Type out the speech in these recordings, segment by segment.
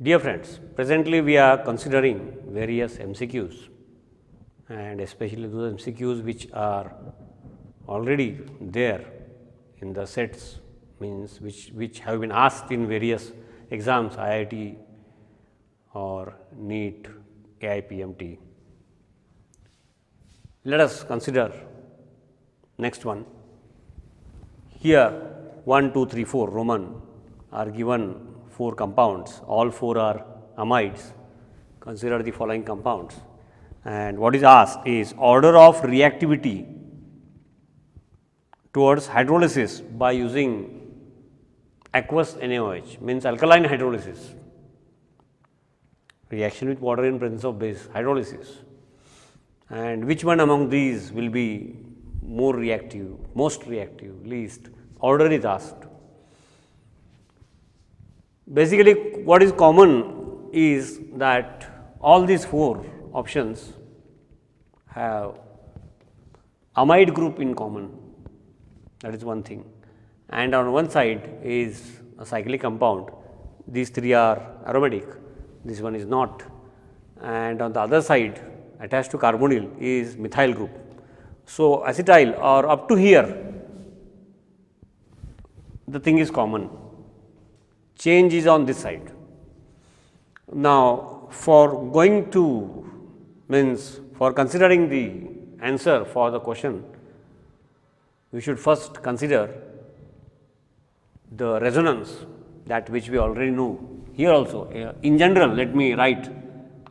Dear friends, presently we are considering various MCQs and especially those MCQs which are already there in the sets, means which have been asked in various exams, IIT or NEET, AIPMT. Let us consider next one. Here 1, 2, 3, 4 Roman are given 4 compounds, all 4 are amides. Consider the following compounds, and what is asked is order of reactivity towards hydrolysis by using aqueous NaOH, means alkaline hydrolysis, reaction with water in presence of base, hydrolysis, and which one among these will be more reactive, most reactive, least. Order is asked. Basically, what is common is that all these 4 options have amide group in common, that is one thing, and on one side is a cyclic compound, these 3 are aromatic, this one is not, and on the other side attached to carbonyl is methyl group. So, acetyl or up to here the thing is common, change is on this side. Now, for going to means for considering the answer for the question, we should first consider the resonance, that which we already know. Here also in general, let me write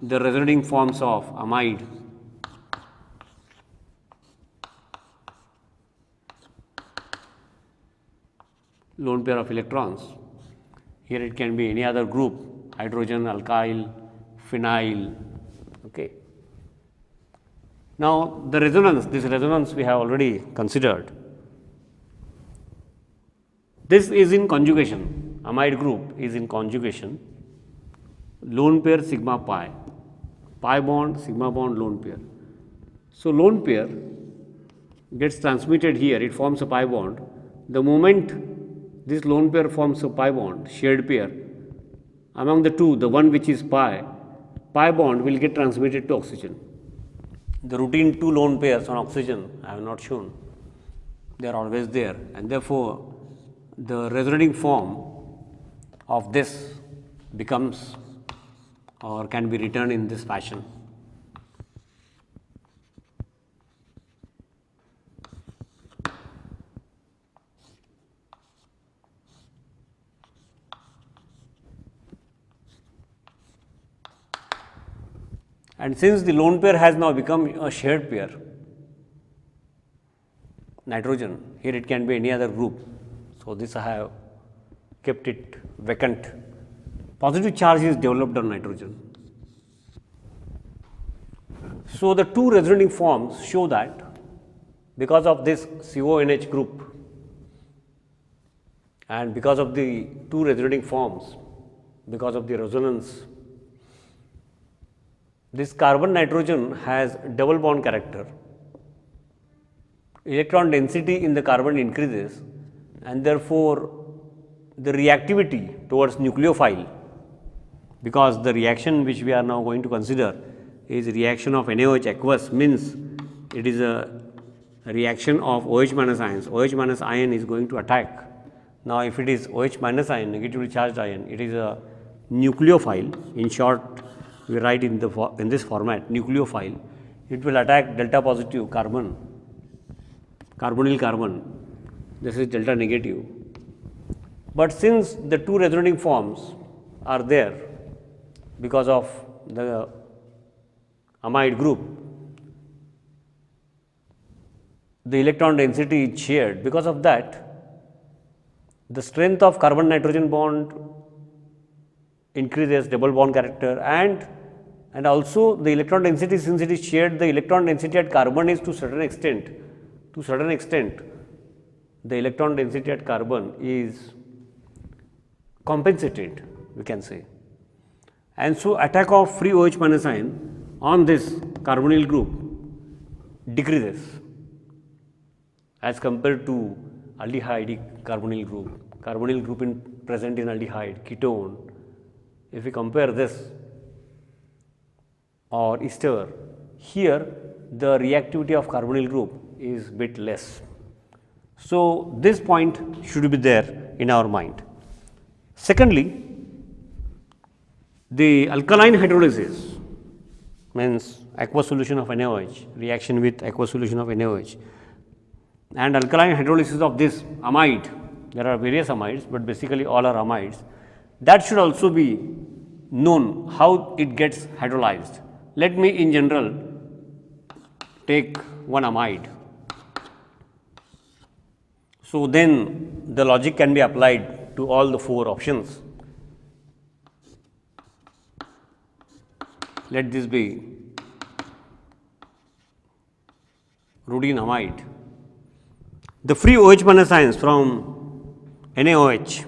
the resonating forms of amide. Lone pair of electrons. Here it can be any other group, hydrogen, alkyl, phenyl. Okay. Now, the resonance, this resonance we have already considered. This is in conjugation, amide group is in conjugation, lone pair sigma pi, pi bond, sigma bond, lone pair. So, lone pair gets transmitted here, it forms a pi bond. The moment this lone pair forms a pi bond, shared pair, among the two, the one which is pi bond will get transmitted to oxygen. The routine 2 lone pairs on oxygen I have not shown, they are always there, and therefore, the resonating form of this becomes or can be written in this fashion. And since the lone pair has now become a shared pair, nitrogen, here it can be any other group. So, this I have kept it vacant. Positive charge is developed on nitrogen. So, the 2 resonating forms show that because of this CONH group and because of the 2 resonating forms, because of the resonance, this carbon nitrogen has double bond character. Electron density in the carbon increases, and therefore, the reactivity towards nucleophile, because the reaction which we are now going to consider is reaction of NaOH aqueous, means it is a reaction of OH minus ions. OH minus ion is going to attack. Now, if it is OH minus ion, negatively charged ion, it is a nucleophile. In short, we write in this format, nucleophile. It will attack delta positive carbon, carbonyl carbon. This is delta negative. But since the 2 resonating forms are there because of the amide group, the electron density is shared. Because of that, the strength of carbon nitrogen bond increases, double bond character, and also the electron density, since it is shared, the electron density at carbon is to certain extent. The electron density at carbon is compensated, we can say, and so attack of free OH minus ion on this carbonyl group decreases as compared to aldehyde carbonyl group in present in aldehyde, ketone, if we compare this or ester, here the reactivity of carbonyl group is bit less. So, this point should be there in our mind. Secondly, the alkaline hydrolysis means aqueous solution of NaOH, reaction with aqueous solution of NaOH, and alkaline hydrolysis of this amide. There are various amides, but basically all are amides. That should also be known how it gets hydrolyzed. Let me in general take one amide. So, then the logic can be applied to all the 4 options. Let this be rhodine amide. The free OH minus ions from NaOH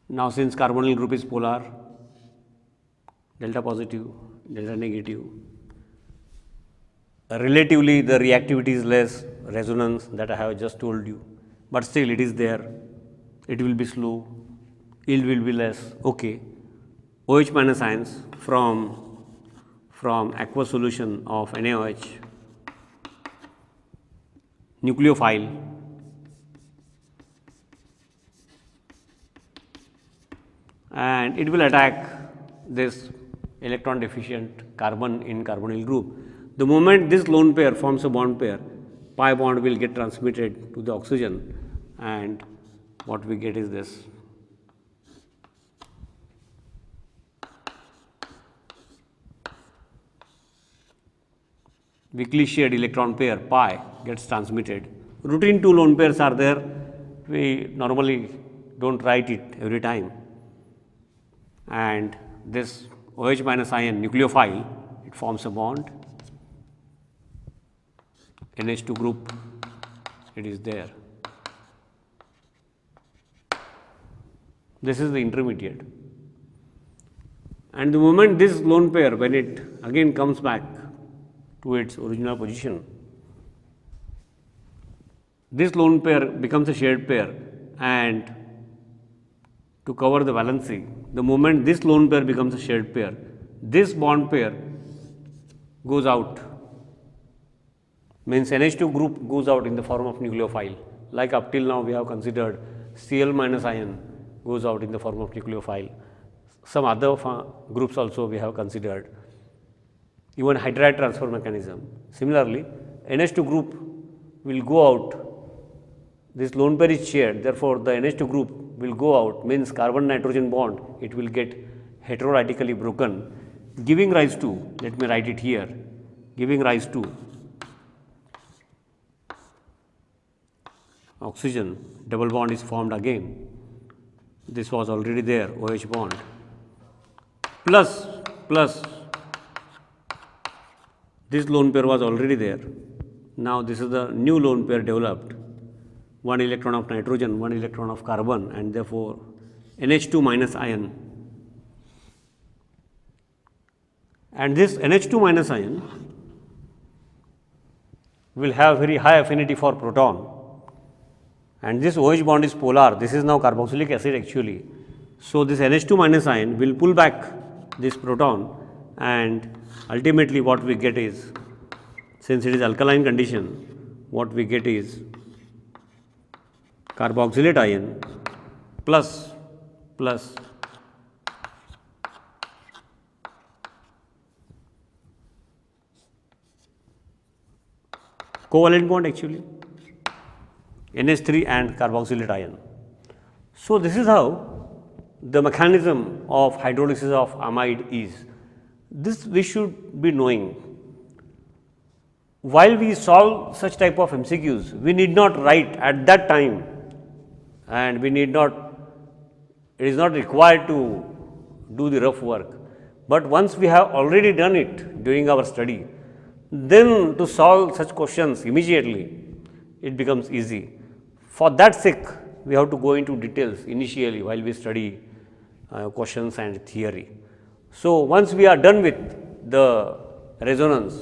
now, since carbonyl group is polar, delta positive, delta negative, relatively the reactivity is less, resonance that I have just told you, but still it is there, it will be slow, yield will be less. Okay. OH minus ions from aqueous solution of NaOH, nucleophile, and it will attack this electron deficient carbon in carbonyl group. The moment this lone pair forms a bond pair, pi bond will get transmitted to the oxygen, and what we get is this. Weakly shared electron pair pi gets transmitted. Routine 2 lone pairs are there, we normally do not write it every time, and this OH minus ion nucleophile, it forms a bond, NH2 group, it is there. This is the intermediate, and the moment this lone pair, when it again comes back to its original position, this lone pair becomes a shared pair, and to cover the valency, the moment this lone pair becomes a shared pair, this bond pair goes out, means NH2 group goes out in the form of nucleophile. Like up till now we have considered Cl minus ion goes out in the form of nucleophile. Some other groups also we have considered, even hydride transfer mechanism. Similarly, NH2 group will go out, this lone pair is shared, therefore, the NH2 group will go out, means carbon nitrogen bond, it will get heteroradically broken, giving rise to, let me write it here, giving rise to oxygen, double bond is formed again, this was already there, OH bond, plus this lone pair was already there. Now, this is the new lone pair developed, 1 electron of nitrogen, 1 electron of carbon, and therefore, NH2 minus ion. And this NH2 minus ion will have very high affinity for proton, and this OH bond is polar, this is now carboxylic acid actually. So, this NH2 minus ion will pull back this proton, and ultimately what we get is, since it is alkaline condition, what we get is carboxylate ion plus covalent bond actually, NH3 and carboxylate ion. So, this is how the mechanism of hydrolysis of amide is. This we should be knowing. While we solve such type of MCQs, we need not write at that time, and we need not, it is not required to do the rough work, but once we have already done it during our study, then to solve such questions immediately, it becomes easy. For that sake, we have to go into details initially while we study questions and theory. So, once we are done with the resonance,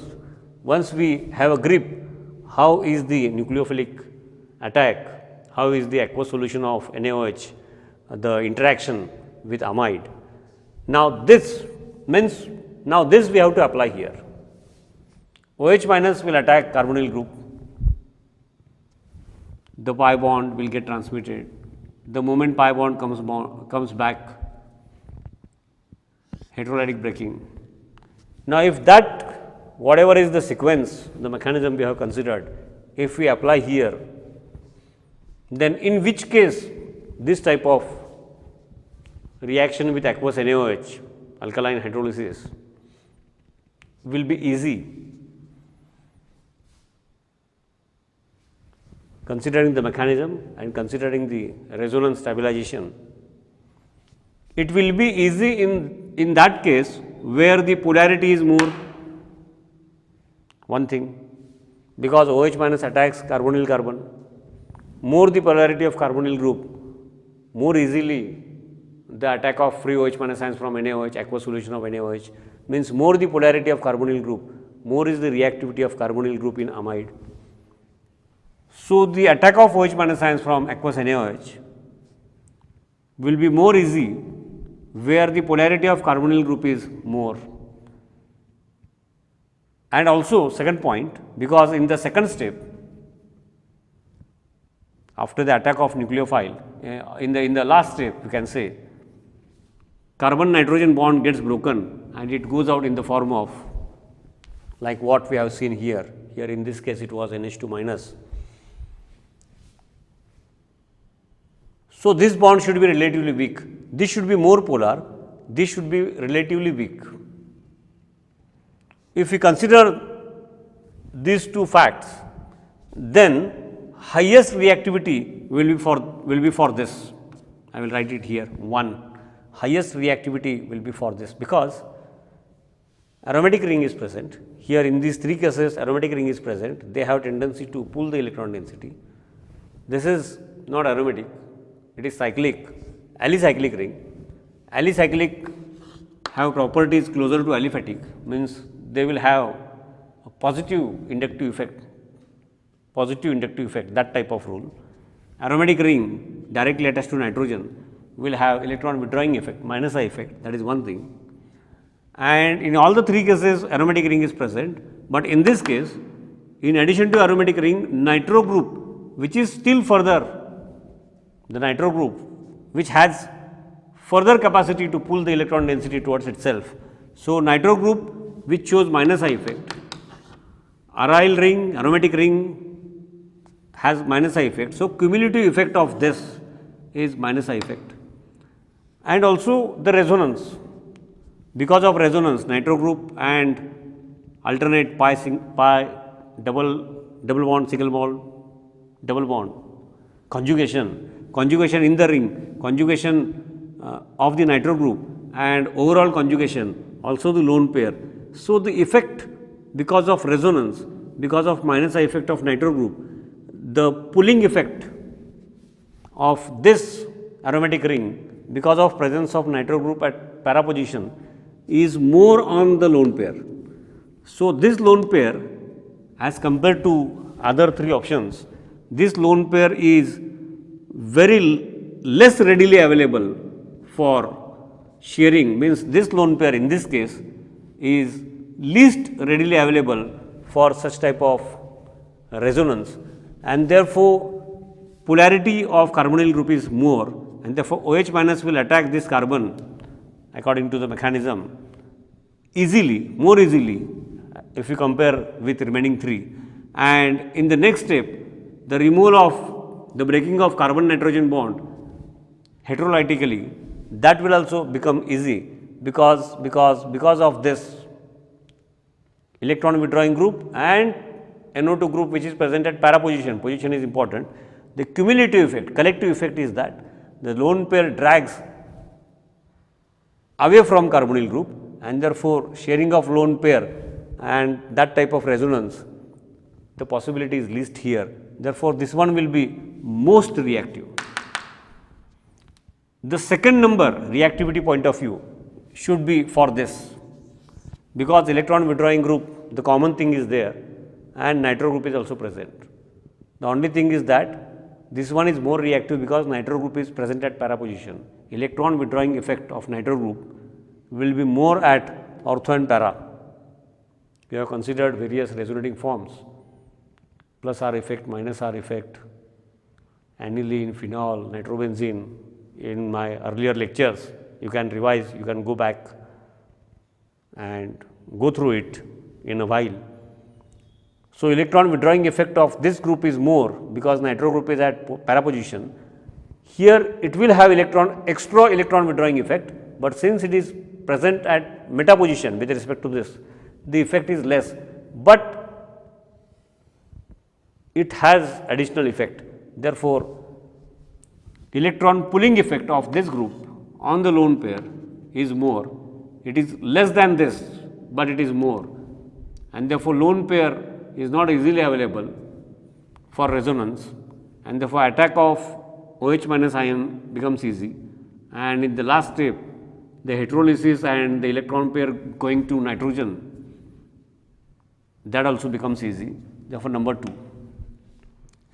once we have a grip how is the nucleophilic attack, how is the aqueous solution of NaOH, the interaction with amide. Now, this means, now this we have to apply here. OH minus will attack carbonyl group, the pi bond will get transmitted, the moment pi bond comes back, heterolytic breaking. Now, if that whatever is the sequence, the mechanism we have considered, if we apply here, then in which case this type of reaction with aqueous NaOH, alkaline hydrolysis, will be easy, considering the mechanism and considering the resonance stabilization. It will be easy in that case where the polarity is more, one thing, because OH minus attacks carbonyl carbon, more the polarity of carbonyl group, more easily the attack of free OH minus ions from NaOH, aqueous solution of NaOH, means more the polarity of carbonyl group, more is the reactivity of carbonyl group in amide. So, the attack of OH minus ions from aqueous NaOH will be more easy where the polarity of carbonyl group is more. And also second point, because in the second step, after the attack of nucleophile, in the last step you can say, carbon nitrogen bond gets broken and it goes out in the form of like what we have seen here. Here in this case it was NH2 minus. So, this bond should be relatively weak, this should be more polar, this should be relatively weak. If we consider these two facts, then highest reactivity will be for this. I will write it here, 1. Highest reactivity will be for this, because aromatic ring is present. Here in these 3 cases, aromatic ring is present. They have tendency to pull the electron density. This is not aromatic, it is cyclic, alicyclic ring. Alicyclic have properties closer to aliphatic, means they will have a positive inductive effect, that type of rule. Aromatic ring directly attached to nitrogen will have electron withdrawing effect, minus I effect, that is one thing. And in all the 3 cases aromatic ring is present, but in this case, in addition to aromatic ring, nitro group, which is still further, the nitro group which has further capacity to pull the electron density towards itself. So, nitro group which shows minus I effect, aryl ring, aromatic ring has minus I effect. So, cumulative effect of this is minus I effect. And also the resonance, because of resonance nitro group and alternate pi double bond, single bond, double bond, conjugation in the ring, conjugation of the nitro group and overall conjugation, also the lone pair. So, the effect because of resonance, because of minus I effect of nitro group, the pulling effect of this aromatic ring because of presence of nitro group at para position is more on the lone pair. So, this lone pair as compared to other 3 options, this lone pair is very less readily available for shearing, means this lone pair in this case is least readily available for such type of resonance, and therefore, polarity of carbonyl group is more, and therefore, OH minus will attack this carbon according to the mechanism easily, more easily if you compare with remaining 3. And in the next step, the removal of the breaking of carbon nitrogen bond heterolytically, that will also become easy because of this electron withdrawing group and NO2 group which is present at para position. Position is important. The cumulative effect, collective effect is that the lone pair drags away from carbonyl group, and therefore, sharing of lone pair and that type of resonance, the possibility is least here. Therefore, this one will be most reactive. The second number reactivity point of view should be for this, because electron withdrawing group, the common thing is there, and nitro group is also present. The only thing is that this one is more reactive because nitro group is present at para position. Electron withdrawing effect of nitro group will be more at ortho and para. We have considered various resonating forms, plus R effect, minus R effect, aniline, phenol, nitrobenzene in my earlier lectures. You can revise, you can go back and go through it in a while. So, electron withdrawing effect of this group is more because nitro group is at para position. Here it will have extra electron withdrawing effect, but since it is present at meta position with respect to this, the effect is less, but it has additional effect. Therefore, electron pulling effect of this group on the lone pair is more. It is less than this, but it is more, and therefore, lone pair is not easily available for resonance, and therefore, attack of OH minus ion becomes easy, and in the last step the heterolysis and the electron pair going to nitrogen, that also becomes easy. Therefore, number 2,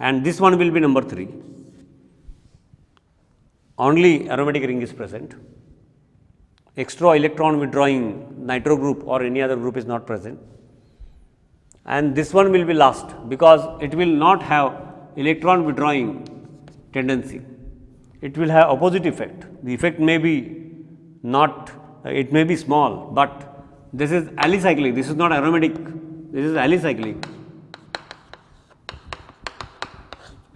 and this one will be number 3. Only aromatic ring is present, extra electron withdrawing nitro group or any other group is not present, and this one will be last because it will not have electron withdrawing tendency. It will have opposite effect. The effect may be not, it may be small, but this is alicyclic, this is not aromatic, this is alicyclic,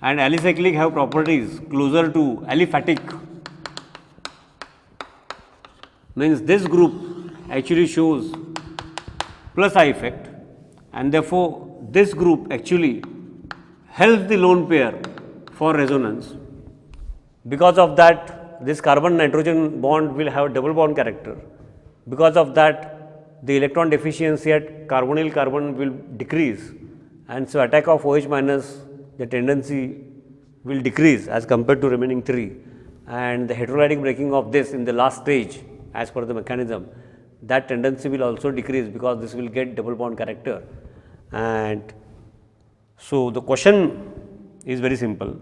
and alicyclic have properties closer to aliphatic, means this group actually shows plus I effect, and therefore, this group actually helps the lone pair for resonance. Because of that, this carbon nitrogen bond will have double bond character. Because of that, the electron deficiency at carbonyl carbon will decrease, and so attack of OH minus, the tendency will decrease as compared to remaining 3, and the heterolytic breaking of this in the last stage as per the mechanism, that tendency will also decrease because this will get double bond character. And so, the question is very simple,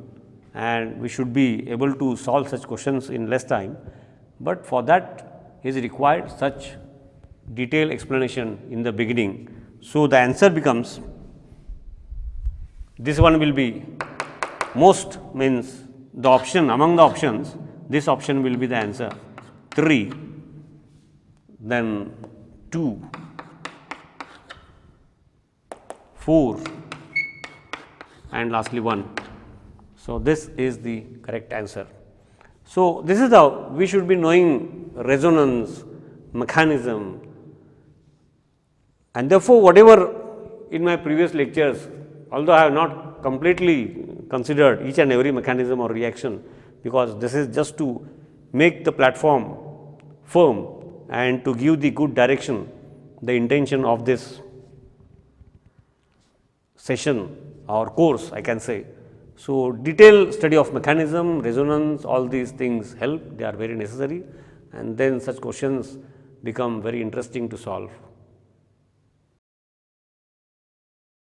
and we should be able to solve such questions in less time, but for that is required such detailed explanation in the beginning. So, the answer becomes, this one will be most, means the option among the options, this option will be the answer 3, then 2, 4 and lastly 1. So, this is the correct answer. So, this is how we should be knowing resonance, mechanism, and therefore, whatever in my previous lectures, although I have not completely considered each and every mechanism or reaction, because this is just to make the platform firm and to give the good direction, the intention of this session or course I can say. So, detailed study of mechanism, resonance, all these things help, they are very necessary, and then such questions become very interesting to solve.